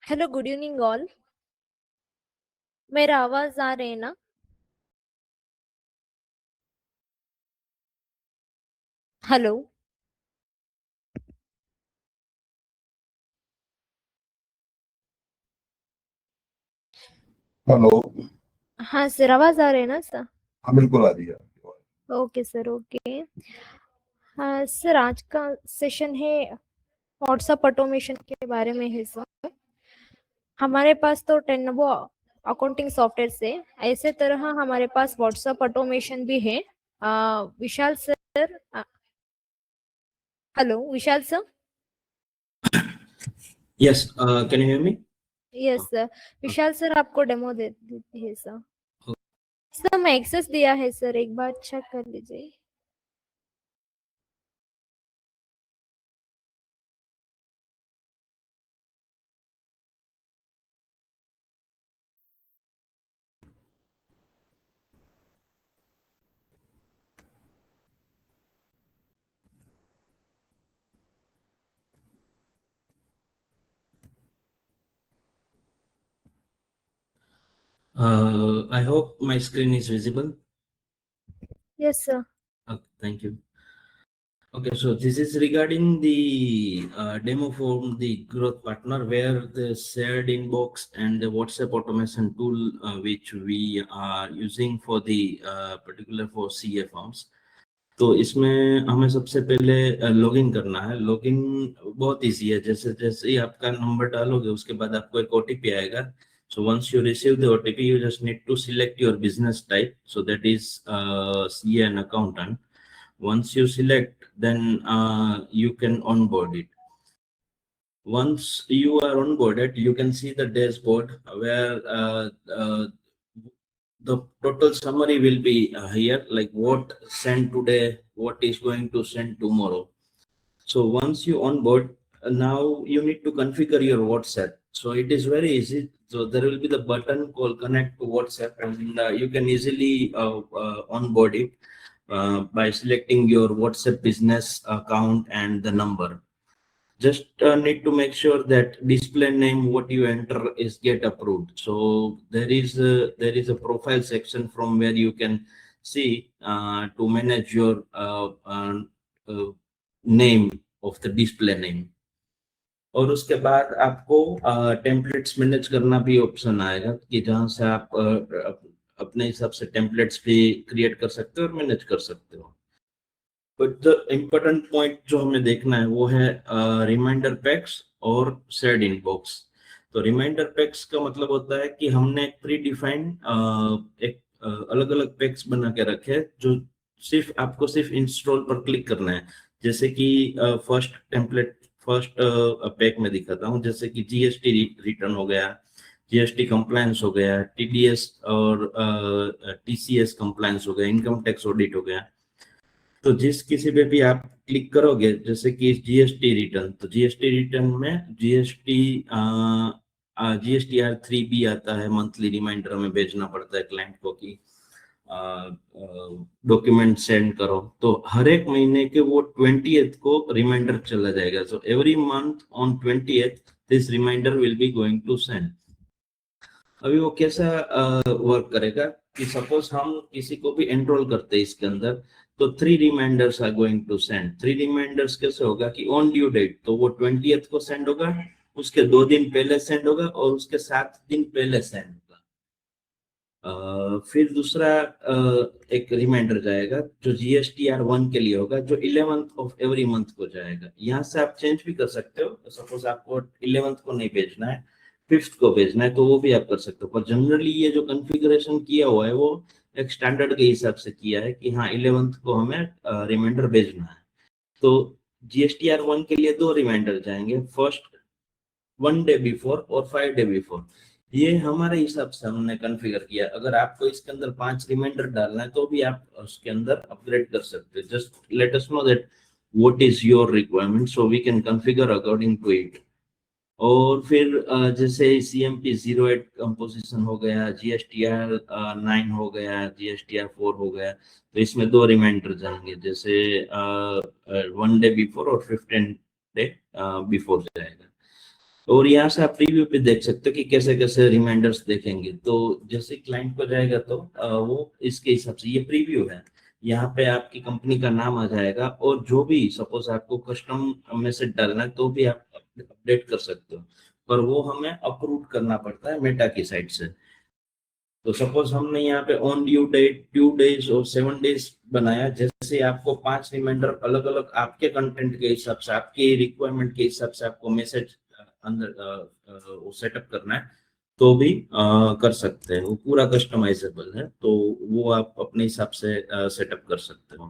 Hello, good evening all. मेरा आवाज आ रहे है ना? हेलो। हेलो। हाँ सर, आवाज आ रहे है ना सर? हाँ, बिल्कुल आ रही है आपकी आवाज। Okay sir, okay. हाँ सर, आज का सेशन है व्हाट्सएप ऑटोमेशन के बारे में है सर। हमारे पास तो 10 वो अकाउंटिंग सॉफ्टवेयर है, ऐसे तरह हमारे पास व्हाट्सएप ऑटोमेशन भी है। Vishal sir, hello Vishal sir. Yes, can you hear me? Yes sir, Vishal sir आपको डेमो दे देती है सर। सर मैं एक्सेस दिया है सर, एक बार चेक कर लीजिए। I hope my screen is visible. Yes sir. Okay, thank you. Okay, so this is regarding the demo for the growth partner where the shared inbox and the WhatsApp automation tool which we are using for the particular for CA forms. तो इसमें हमें सबसे पहले login करना है। Login बहुत easy है, जैसे जैसे ही आपका नंबर डालोगे उसके बाद आपको एक ओटीपी आएगा। So once you receive the OTP, you just need to select your business type. So that is CA and accountant. Once you select, then you can onboard it. Once you are onboarded, you can see the dashboard where the total summary will be here, like what sent today, what is going to send tomorrow. So once you onboard, now you need to configure your WhatsApp. So it is very easy. So there will be the button called connect to WhatsApp, and you can easily onboard it by selecting your WhatsApp business account and the number. Just need to make sure that display name what you enter is get approved. So there is a profile section from where you can see to manage your name of the display name. और उसके बाद आपको templates manage करना भी option आएगा कि जहां से आप अपने हिसाब से टेम्पलेट्स भी क्रिएट कर सकते हो और मैनेज कर सकते हो। बट द इम्पोर्टेंट पॉइंट जो हमें देखना है वो है रिमाइंडर पैक्स और शेयर्ड इनबॉक्स। तो रिमाइंडर पैक्स का मतलब होता है कि हमने एक प्री डिफाइंड एक अलग अलग पैक्स बना के रखे हैं जो सिर्फ आपको सिर्फ इंस्टॉल पर क्लिक करना है। जैसे कि फर्स्ट टेम्पलेट फर्स्ट पैक में दिखाता हूँ, जैसे कि जीएसटी रिटर्न हो गया, जीएसटी कंप्लायंस हो गया, टीडीएस और टीसीएस कंप्लायंस हो गया, इनकम टैक्स ऑडिट हो गया। तो जिस किसी पे भी आप क्लिक करोगे, जैसे कि जीएसटी रिटर्न, तो जीएसटी रिटर्न में GSTR 3 भी आता है, मंथली रिमाइंडर में भेजना पड़ता है क्लाइंट को कि डॉक्यूमेंट सेंड करो। तो हर एक महीने के वो 20th को रिमाइंडर चला जाएगा। So every month on 20th this reminder will be going to send. अभी वो कैसा वर्क करेगा कि सपोज हम किसी को भी एनरोल करते हैं इसके अंदर, तो 3 reminders are going to send. 3 reminders कैसे होगा कि ऑन ड्यू डेट, तो वो 20th को सेंड होगा, उसके 2 दिन पहले सेंड होगा और उसके 7 दिन पहले सेंड होगा। फिर दूसरा एक रिमाइंडर जाएगा जो GSTR 1 के लिए होगा, जो 11th ऑफ एवरी मंथ को जाएगा। यहाँ से आप चेंज भी कर सकते हो। सपोज आपको 11th को नहीं भेजना है, 5th को भेजना है, तो वो भी आप कर सकते हो। पर जनरली ये जो कॉन्फ़िगरेशन किया हुआ है वो एक स्टैंडर्ड के हिसाब से किया है कि हाँ 11th को हमें रिमाइंडर भेजना है। तो GSTR 1 के लिए 2 रिमाइंडर जाएंगे, फर्स्ट 1 डे बिफोर और 5 डे बिफोर। ये हमारे हिसाब से हमने कॉन्फ़िगर किया। अगर आपको इसके अंदर 5 रिमाइंडर डालना है तो भी आप उसके अंदर अपग्रेड कर सकते हैं। Just let us know that what is your requirement, so we can configure according to it. और फिर जैसे CMP 08 कंपोजिशन हो गया, GSTR 9 हो गया, GSTR 4 हो गया, तो इसमें 2 रिमाइंडर जाएंगे, जैसे 1 डे बिफोर और 15 डे बिफोर जाएगा। और यहाँ से आप प्रीव्यू पे देख सकते हो कि कैसे कैसे रिमाइंडर्स देखेंगे। तो जैसे क्लाइंट को जाएगा तो वो इसके हिसाब से, ये प्रीव्यू है, यहाँ पे आपकी कंपनी का नाम आ जाएगा, और जो भी सपोज आपको कस्टम मैसेज डालना है तो भी आप अपडेट कर सकते हो, पर वो हमें अप्रूव करना पड़ता है मेटा की साइड से। तो सपोज हमने यहाँ पे ऑन ड्यू डेट 2 डेज और 7 डेज बनाया, जैसे आपको 5 रिमाइंडर अलग अलग आपके कंटेंट के हिसाब से, आपके रिक्वायरमेंट के हिसाब से आपको मैसेज अंदर वो सेटअप करना है तो भी कर सकते हैं। वो पूरा कस्टमाइजेबल है, तो वो आप अपने हिसाब से सेटअप कर सकते हो।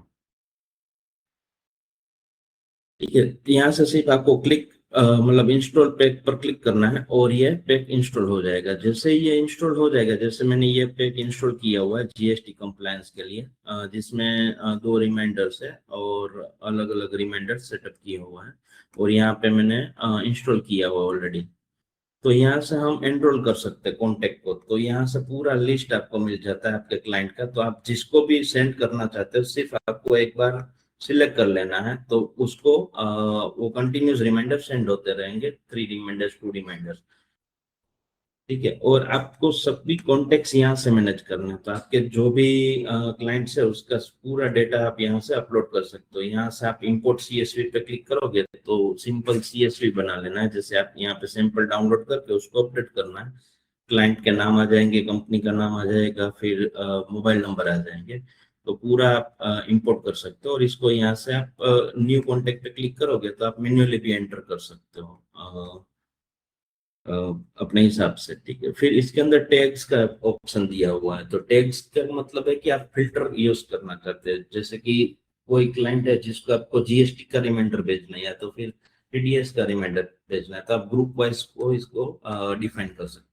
ठीक है, यहाँ से सिर्फ आपको क्लिक मतलब इंस्टॉल पैक पर क्लिक करना है और ये पैक इंस्टॉल हो जाएगा। जैसे ये इंस्टॉल हो जाएगा, जैसे मैंने ये पैक इंस्टॉल किया हुआ है जीएसटी कंप्लायंस के लिए, जिसमें 2 रिमाइंडर्स है और अलग अलग रिमाइंडर सेटअप किया हुआ है, और यहाँ पे मैंने इंस्टॉल किया हुआ ऑलरेडी। तो यहाँ से हम एनरोल कर सकते हैं कॉन्टेक्ट को। तो यहाँ से पूरा लिस्ट आपको मिल जाता है आपके क्लाइंट का। तो आप जिसको भी सेंड करना चाहते हो, सिर्फ आपको एक बार सिलेक्ट कर लेना है, तो उसको वो कंटिन्यूस रिमाइंडर सेंड होते रहेंगे, 3 रिमाइंडर्स 2 रिमाइंडर्स। ठीक है, और आपको सभी कॉन्टेक्ट्स यहाँ से मैनेज करना है। तो आपके जो भी क्लाइंट्स है उसका पूरा डेटा आप यहाँ से अपलोड कर सकते हो। यहाँ से आप इंपोर्ट सीएसवी पे क्लिक करोगे तो सिंपल सीएसवी बना लेना है। जैसे आप यहाँ पे सैंपल डाउनलोड करके उसको अपडेट करना है, क्लाइंट के नाम आ जाएंगे, कंपनी का नाम आ जाएगा, फिर मोबाइल नंबर आ जाएंगे, तो पूरा आप इंपोर्ट कर सकते हो। और इसको यहाँ से आप न्यू कॉन्टेक्ट पे क्लिक करोगे तो आप मैन्युअली भी एंटर कर सकते हो अपने हिसाब से। ठीक है, फिर इसके अंदर टैग्स का ऑप्शन दिया हुआ है। तो टैग्स का मतलब है कि आप फिल्टर यूज करना चाहते हैं। जैसे कि कोई क्लाइंट है जिसको आपको जीएसटी का रिमाइंडर भेजना है या तो फिर टीडीएस का रिमाइंडर भेजना है, तो आप ग्रुप वाइज को इसको डिफाइन कर सकते हो।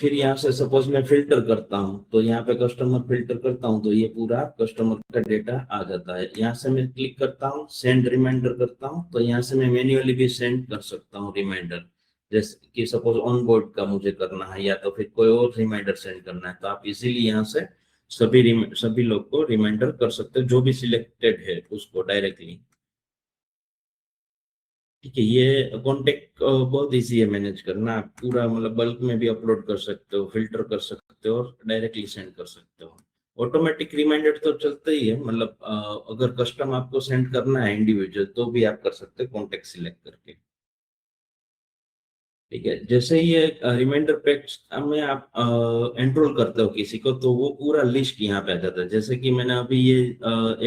फिर यहाँ से सपोज मैं फिल्टर करता हूँ, तो यहाँ पे कस्टमर फिल्टर करता हूँ तो ये पूरा कस्टमर का डेटा आ जाता है। यहाँ से मैं क्लिक करता हूँ, सेंड रिमाइंडर करता हूँ, तो यहाँ से मैं मैन्युअली भी सेंड कर सकता हूँ रिमाइंडर। जैसे कि सपोज ऑन बोर्ड का मुझे करना है या तो फिर कोई और रिमाइंडर सेंड करना है, तो आप इजीली यहाँ से सभी लोग को रिमाइंडर कर सकते हो, जो भी सिलेक्टेड है उसको डायरेक्टली। ठीक है, ये कॉन्टेक्ट बहुत इजी है मैनेज करना। आप पूरा मतलब बल्क में भी अपलोड कर सकते हो, फिल्टर कर सकते हो और डायरेक्टली सेंड कर सकते हो। ऑटोमेटिक रिमाइंडर तो चलता ही है, मतलब अगर कस्टम आपको सेंड करना है इंडिविजुअल तो भी आप कर सकते हो कॉन्टेक्ट सिलेक्ट करके। ठीक है, जैसे ये रिमाइंडर पैक में आप एनरोल करते हो किसी को, तो वो पूरा लिस्ट यहाँ पे आ जाता है। जैसे कि मैंने अभी ये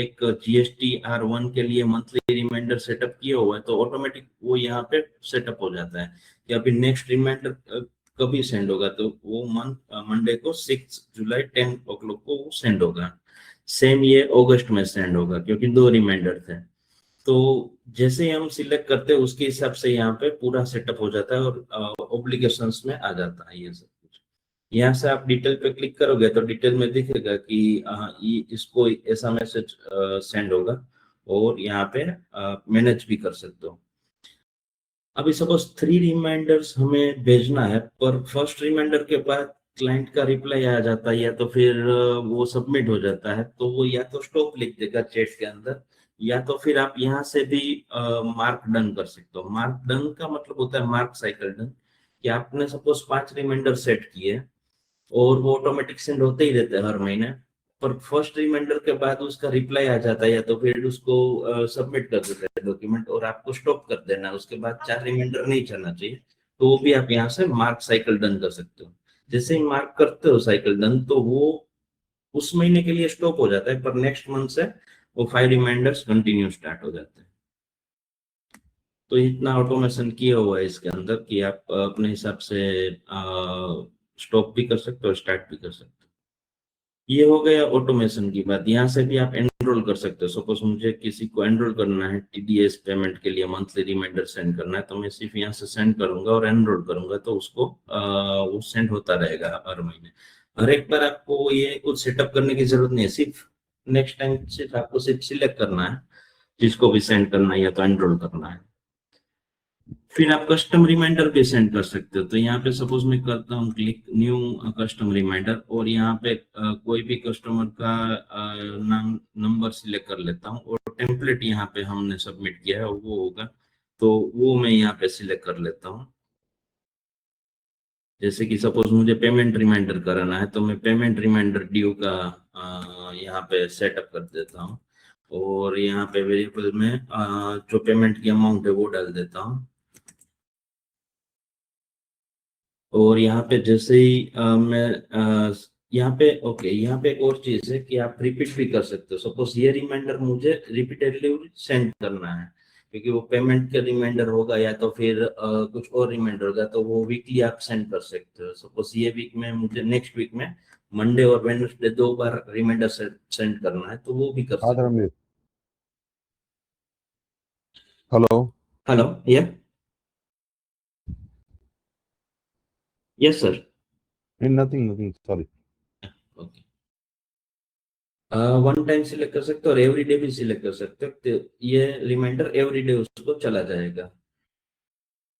एक GST-R1 के लिए मंथली रिमाइंडर सेटअप किया हुआ है, तो ऑटोमेटिक वो यहाँ पे सेटअप हो जाता है कि अभी नेक्स्ट रिमाइंडर कभी सेंड होगा, तो वो मंडे को 6 जुलाई 10 o'clock को वो सेंड होगा। सेम ये अगस्त में सेंड होगा क्योंकि 2 रिमाइंडर थे। तो जैसे ही हम सिलेक्ट करते हैं उसके हिसाब से यहाँ पे पूरा सेटअप हो जाता है और ऑब्लिगेशंस में आ जाता है ये सब कुछ। यहाँ से आप डिटेल पे क्लिक करोगे तो डिटेल में दिखेगा कि ये इसको ऐसा मैसेज सेंड होगा, और यहाँ पे मैनेज भी कर सकते हो। अभी सपोज 3 रिमाइंडर्स हमें भेजना है, पर फर्स्ट रिमाइंडर के बाद क्लाइंट का रिप्लाई आ जाता है या तो फिर वो सबमिट हो जाता है, तो वो या तो स्टॉप लिख देगा चैट के अंदर, या तो फिर आप यहाँ से भी मार्क डन कर सकते हो। मार्क डन का मतलब होता है मार्क साइकिल डन, कि आपने सपोज 5 रिमाइंडर सेट किए और वो ऑटोमेटिक सेंड होते ही रहते हैं हर महीने, पर फर्स्ट रिमाइंडर के बाद उसका रिप्लाई आ जाता है या तो फिर उसको सबमिट कर देते हैं डॉक्यूमेंट, और आपको स्टॉप कर देना है, उसके बाद 4 रिमाइंडर नहीं चलना चाहिए, तो वो भी आप यहाँ से मार्क साइकिल डन कर सकते हो। जैसे ही मार्क करते हो साइकिल डन, तो वो उस महीने के लिए स्टॉप हो जाता है, पर नेक्स्ट मंथ से वो 5 रिमाइंडर्स कंटिन्यू स्टार्ट हो जाते हैं। तो इतना ऑटोमेशन किया हुआ है इसके अंदर कि आप अपने हिसाब से स्टॉप भी कर सकते हो, स्टार्ट भी कर सकते हो। ये हो गया ऑटोमेशन की बात। यहाँ से भी आप एनरोल कर सकते हो। सपोज मुझे किसी को एनरोल करना है टीडीएस पेमेंट के लिए, मंथली रिमाइंडर सेंड करना है, तो मैं सिर्फ यहाँ से सेंड करूंगा और एनरोल करूंगा, तो उसको वो सेंड होता रहेगा हर महीने। हर एक बार आपको ये कुछ सेटअप करने की जरूरत नहीं है, सिर्फ नेक्स्ट टाइम सिर्फ आपको सिलेक्ट करना है जिसको भी सेंड करना है या तो एनरोल करना है। फिर आप कस्टम रिमाइंडर भी सेंड कर सकते हो। तो यहाँ पे सपोज मैं करता हूँ क्लिक न्यू कस्टम रिमाइंडर, और यहाँ पे कोई भी कस्टमर का नाम नंबर सिलेक्ट कर लेता हूँ, और टेम्पलेट यहाँ पे हमने सबमिट किया है वो होगा, तो वो मैं यहाँ पे सिलेक्ट कर लेता हूँ। जैसे कि सपोज मुझे पेमेंट रिमाइंडर कराना है, तो मैं पेमेंट रिमाइंडर ड्यू का यहाँ पे सेटअप कर देता हूँ, और यहाँ पे वेरिएबल में जो पेमेंट की अमाउंट है वो डाल देता हूँ। और यहाँ पे जैसे ही मैं यहाँ पे ओके, यहाँ पे एक और चीज है कि आप रिपीट भी कर सकते हो। सपोज ये रिमाइंडर मुझे रिपीटेडली सेंड करना है, क्योंकि वो पेमेंट का रिमाइंडर होगा या तो फिर कुछ और रिमाइंडर होगा, तो वो वीकली आप सेंड कर सकते हो। सपोज ये वीक में मुझे नेक्स्ट वीक में मंडे और वेडनेसडे 2 बार रिमाइंडर सेंड करना है, तो वो भी कर सकते Rami. Hello. हो। Hello, yes sir. Nothing. Sorry. Okay, one time select कर सकते हो और एवरी डे भी सिलेक्ट कर सकते हो, तो ये रिमाइंडर एवरी डे उसको चला जाएगा।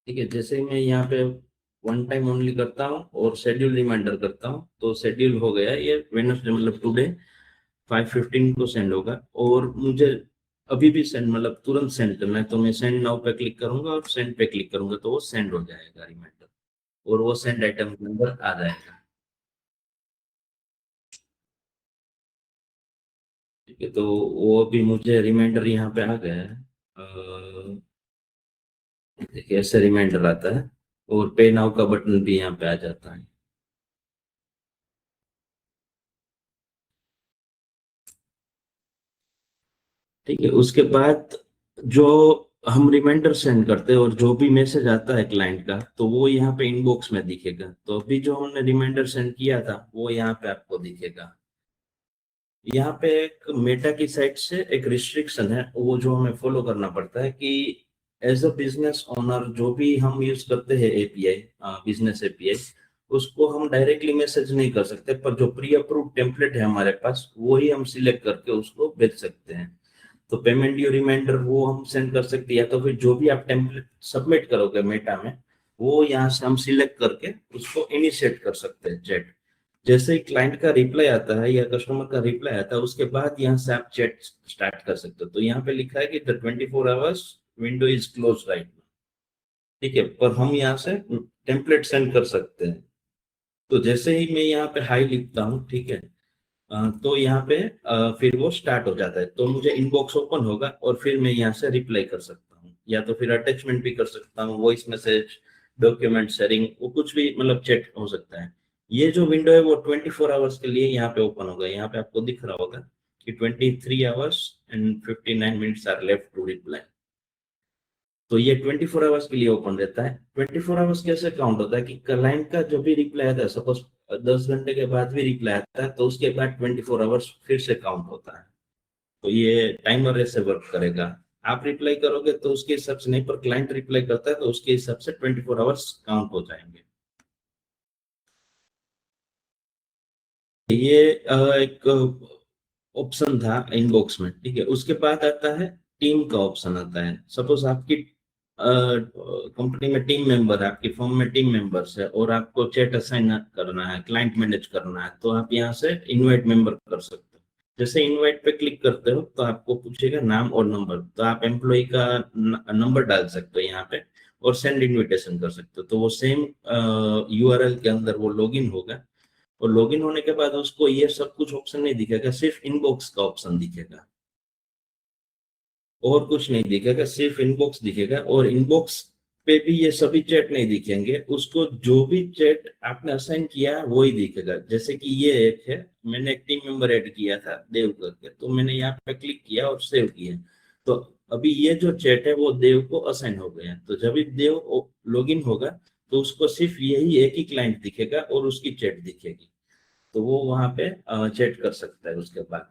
ठीक है, जैसे मैं यहाँ पे वन टाइम ओनली करता हूँ और शेड्यूल रिमाइंडर करता हूँ, तो शेड्यूल हो गया ये वेडनेसडे मतलब टुडे 5:15 को सेंड होगा, और मुझे अभी भी सेंड मतलब तुरंत सेंड करना है, तो मैं सेंड नाउ पे क्लिक करूंगा और सेंड पे क्लिक करूंगा, तो वो सेंड हो जाएगा रिमाइंडर, और वो सेंड आइटम के अंदर आ जाएगा। ठीक है, तो वो अभी मुझे रिमाइंडर यहाँ पे आ गया है। देखिए ऐसे रिमाइंडर आता है, और पे नाउ का बटन भी यहाँ पे आ जाता है। ठीक है, उसके बाद जो हम रिमाइंडर सेंड करते हैं और जो भी मैसेज आता है क्लाइंट का, तो वो यहाँ पे इनबॉक्स में दिखेगा। तो अभी जो हमने रिमाइंडर सेंड किया था वो यहाँ पे आपको दिखेगा। यहाँ पे एक मेटा की साइड से एक रिस्ट्रिक्शन है, वो जो हमें फॉलो करना पड़ता है कि एज अ बिजनेस ओनर जो भी हम यूज करते हैं एपीआई, बिजनेस एपीआई, उसको हम डायरेक्टली मैसेज नहीं कर सकते, पर जो प्री अप्रूव टेम्पलेट है हमारे पास वो ही हम सिलेक्ट करके उसको भेज सकते हैं। तो पेमेंट ड्यू रिमाइंडर वो हम सेंड कर सकते हैं, या तो फिर जो भी आप टेम्पलेट सबमिट करोगे मेटा में, वो यहाँ से हम सिलेक्ट करके उसको इनिशिएट कर सकते हैं चैट। जैसे ही क्लाइंट का रिप्लाई आता है या कस्टमर का रिप्लाई आता है, उसके बाद यहाँ से आप चैट स्टार्ट कर सकते हो। तो यहाँ पे लिखा है कि the 24 hours window is close right now. ठीक है, पर हम यहाँ से टेम्पलेट सेंड कर सकते हैं। तो जैसे ही मैं यहाँ पे हाई लिखता हूँ, ठीक है, तो यहाँ पे फिर वो स्टार्ट हो जाता है, तो मुझे इनबॉक्स ओपन होगा और फिर मैं यहाँ से रिप्लाई कर सकता हूँ, या तो फिर अटैचमेंट भी कर सकता हूँ, वॉइस मैसेज, डॉक्यूमेंट शेयरिंग, वो कुछ भी मतलब चैट हो सकता है। ये जो विंडो है वो 24 आवर्स के लिए यहाँ पे ओपन होगा। यहाँ पे आपको दिख रहा होगा कि 23 hours and 59 minutes are left to reply. तो ये 24 आवर्स के लिए ओपन रहता है। 24 आवर्स कैसे काउंट होता है कि क्लाइंट का जो भी रिप्लाई आता है, सपोज 10 घंटे के बाद भी रिप्लाई आता है, तो उसके बाद 24 आवर्स फिर से काउंट होता है। तो ये टाइमर ऐसे वर्क करेगा। आप रिप्लाई करोगे तो उसके हिसाब से नहीं, पर क्लाइंट रिप्लाई करता है तो उसके हिसाब से 24 आवर्स काउंट हो जाएंगे। ये एक ऑप्शन था इनबॉक्स में। ठीक है, उसके बाद आता है टीम का ऑप्शन आता है। सपोज आपकी कंपनी में टीम मेंबर है, आपकी फर्म में टीम मेंबर्स है, और आपको चैट असाइन करना है, क्लाइंट मैनेज करना है, तो आप यहाँ से इनवाइट मेंबर कर सकते हो। जैसे इनवाइट पे क्लिक करते हो तो आपको पूछेगा नाम और नंबर, तो आप एम्प्लॉय का नंबर डाल सकते हो यहाँ पे और सेंड इनविटेशन कर सकते हो। तो वो सेम यूआरएल के अंदर वो लॉगिन होगा, और लॉगिन होने के बाद उसको ये सब कुछ ऑप्शन नहीं दिखेगा, सिर्फ इनबॉक्स का ऑप्शन दिखेगा, और कुछ नहीं दिखेगा, सिर्फ इनबॉक्स दिखेगा। और इनबॉक्स पे भी ये सभी चैट नहीं दिखेंगे, उसको जो भी चैट आपने असाइन किया वो ही दिखेगा। जैसे कि ये एक है, मैंने एक टीम मेंबर ऐड किया था देव करके, तो मैंने यहाँ पे क्लिक किया और सेव किया, तो अभी ये जो चैट है वो देव को असाइन हो गया। तो जब भी देव लॉगिन होगा तो उसको सिर्फ यही एक ही क्लाइंट दिखेगा और उसकी चैट दिखेगी, तो वो वहां पे चैट कर सकता है उसके बाद।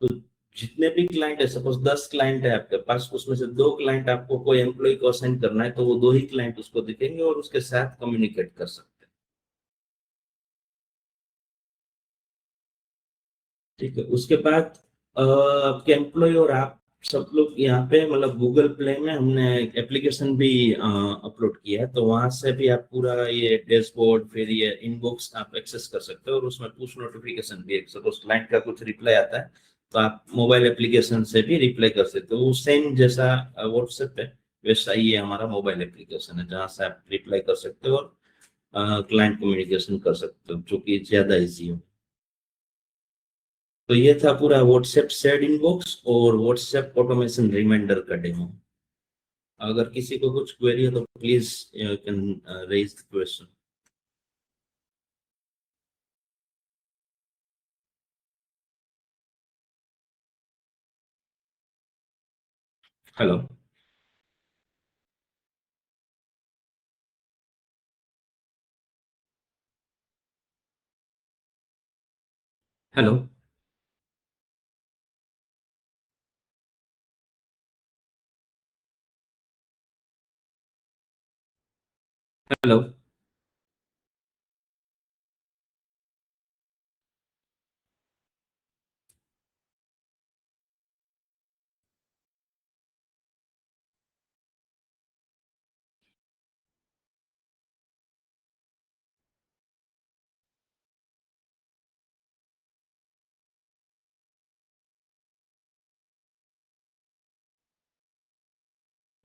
तो जितने भी क्लाइंट है, सपोज 10 क्लाइंट है आपके पास, उसमें से 2 क्लाइंट आपको कोई एम्प्लॉय को असाइन करना है, तो वो 2 ही क्लाइंट उसको दिखेंगे और उसके साथ कम्युनिकेट कर सकते हैं। ठीक है, उसके बाद आपके एम्प्लॉय और आप सब लोग यहाँ पे मतलब गूगल प्ले में हमने एप्लीकेशन भी अपलोड किया है, तो वहां से भी आप पूरा ये डैशबोर्ड फिर ये इनबॉक्स आप एक्सेस कर सकते हो, और उसमें पुश नोटिफिकेशन भी, सपोज क्लाइंट का कुछ रिप्लाई आता है तो आप मोबाइल एप्लीकेशन से भी रिप्लाई कर सकते हो। सेम जैसा व्हाट्सएप है वैसा ही ये हमारा मोबाइल एप्लीकेशन है, जहाँ से आप रिप्लाई कर सकते हो और क्लाइंट कम्युनिकेशन कर सकते हो, जो कि ज्यादा इजी हो। तो ये था पूरा व्हाट्सएप शेयर्ड इनबॉक्स और व्हाट्सएप ऑटोमेशन रिमाइंडर का डेमो। अगर किसी को कुछ क्वेरी है तो please you can raise the question. Hello. Hello. Hello.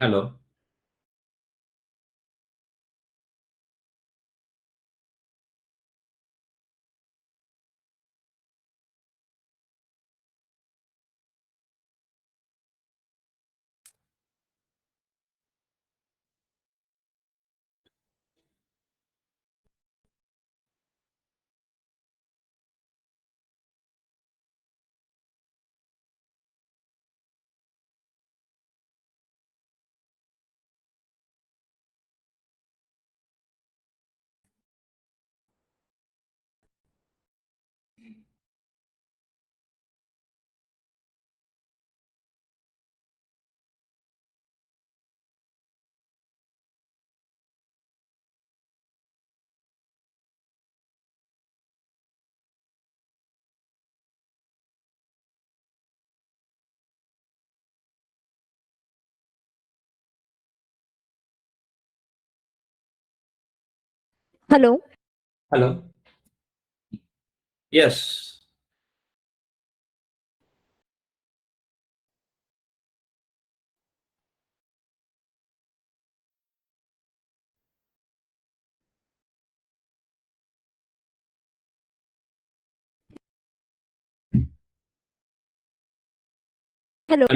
Hello. Hello. Hello. Yes. Hello.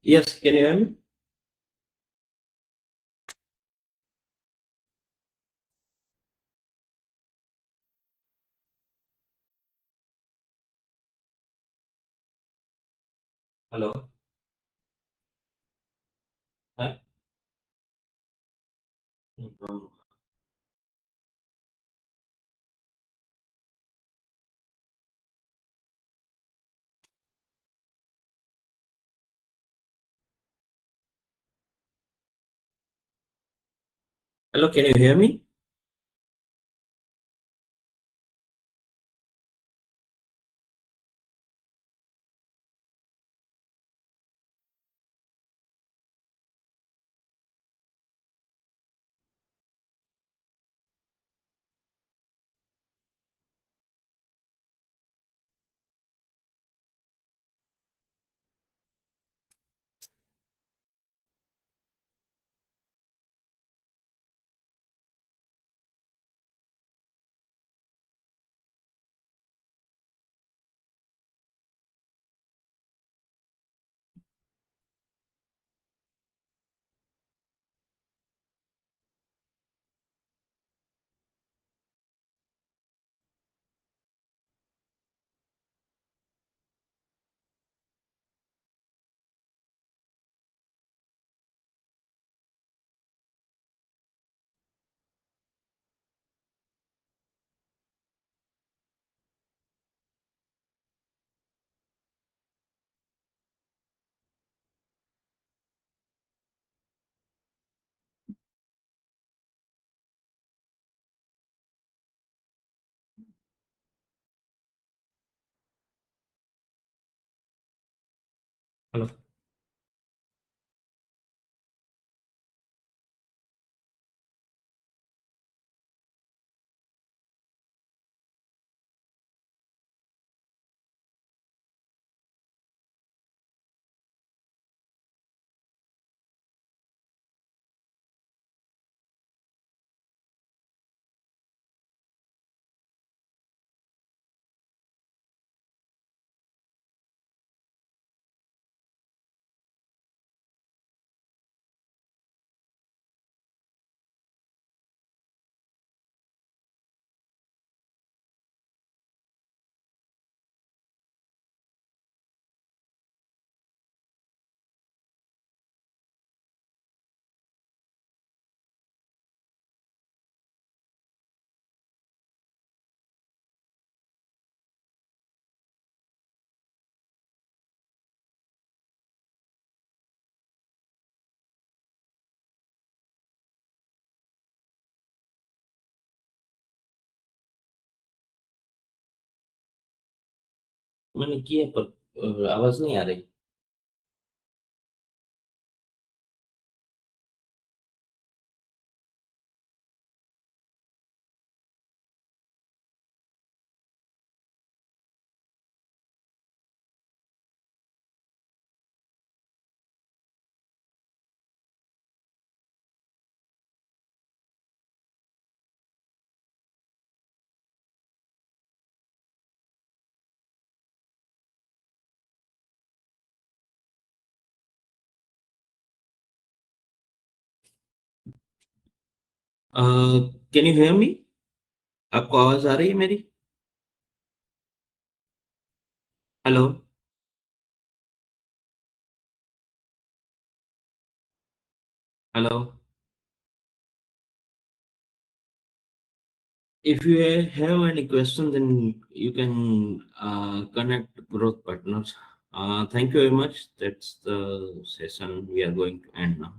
Yes, can you hear me? Hello. Hello, can you hear me? Hello. मैंने किया पर आवाज नहीं आ रही। Can you hear me? आपको आवाज आ रही है मेरी? Hello? Hello? If you have any question, then you can connect growth partners. Thank you very much. That's the session we are going to end now.